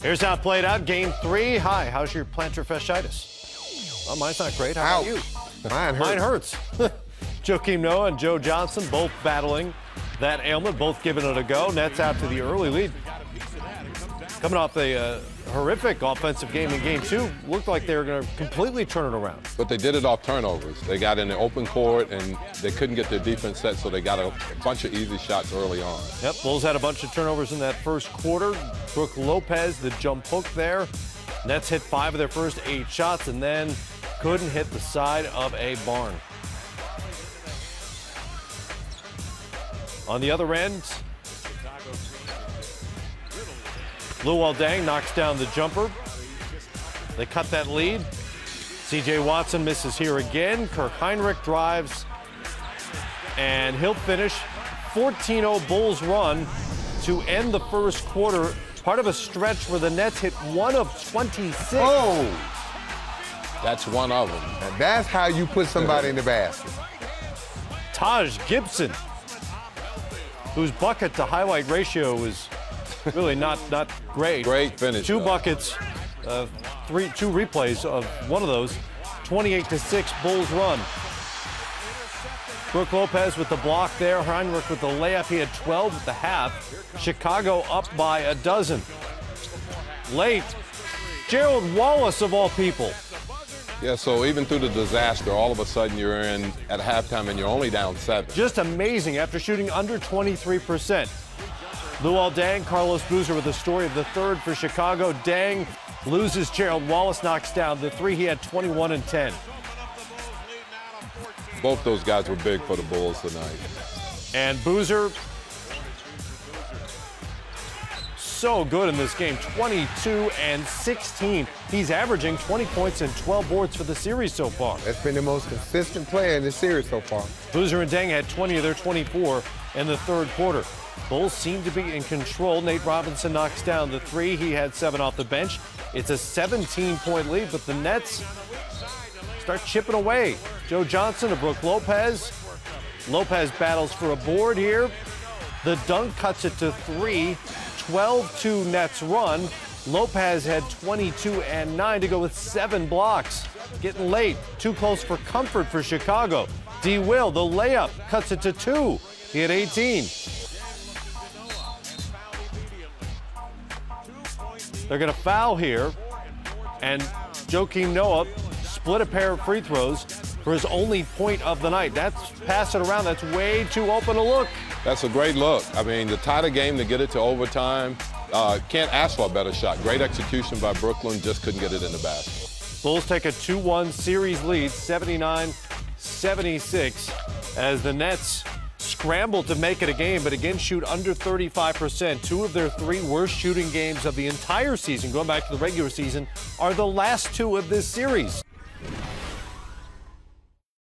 Here's how it played out. Game 3. Hi, how's your plantar fasciitis? Well, mine's not great. How about you? Mine hurts. Joakim Noah and Joe Johnson both battling that ailment, both giving it a go. Nets out to the early lead. Coming off a horrific offensive game in Game 2, looked like they were going to completely turn it around. But they did it off turnovers. They got in the open court, and they couldn't get their defense set, so they got a bunch of easy shots early on. Yep, Bulls had a bunch of turnovers in that first quarter. Brook Lopez, the jump hook there. Nets hit 5 of their first 8 shots, and then couldn't hit the side of a barn. On the other end, Luol Deng knocks down the jumper. They cut that lead. C.J. Watson misses here again. Kirk Hinrich drives, and he'll finish 14-0 Bulls run to end the first quarter. Part of a stretch where the Nets hit 1 of 26. Oh! That's one of them. And that's how you put somebody in the basket. Taj Gibson, whose bucket to highlight ratio is really not great. Great finish. 2 buckets, 2 replays of one of those. 28-6 Bulls run. Brook Lopez with the block there. Hinrich with the layup. He had 12 at the half. Chicago up by a dozen. Late, Gerald Wallace of all people. Yeah, so even through the disaster, all of a sudden you're in at halftime and you're only down 7. Just amazing after shooting under 23%. Luol Deng, Carlos Boozer with the story of the third for Chicago. Deng loses. Gerald Wallace knocks down the 3. He had 21 and 10. Both those guys were big for the Bulls tonight. And Boozer, so good in this game, 22 and 16. He's averaging 20 points and 12 boards for the series so far. That's been the most consistent player in this series so far. Boozer and Deng had 20 of their 24 in the third quarter. Bulls seem to be in control. Nate Robinson knocks down the 3. He had 7 off the bench. It's a 17-point lead, but the Nets start chipping away. Joe Johnson to Brook Lopez. Lopez battles for a board here. The dunk cuts it to 3. 12-2 Nets run. Lopez had 22 and 9 to go with 7 blocks. Getting late. Too close for comfort for Chicago. D. Will, the layup, cuts it to 2. He had 18. They're going to foul here, and Joakim Noah split a pair of free throws for his only point of the night. That's pass it around. That's way too open a look. That's a great look. I mean, to tie the game, to get it to overtime, can't ask for a better shot. Great execution by Brooklyn, just couldn't get it in the basket. Bulls take a 2-1 series lead, 79-76, as the Nets scramble to make it a game, but again shoot under 35%. 2 of their 3 worst shooting games of the entire season, going back to the regular season, are the last 2 of this series.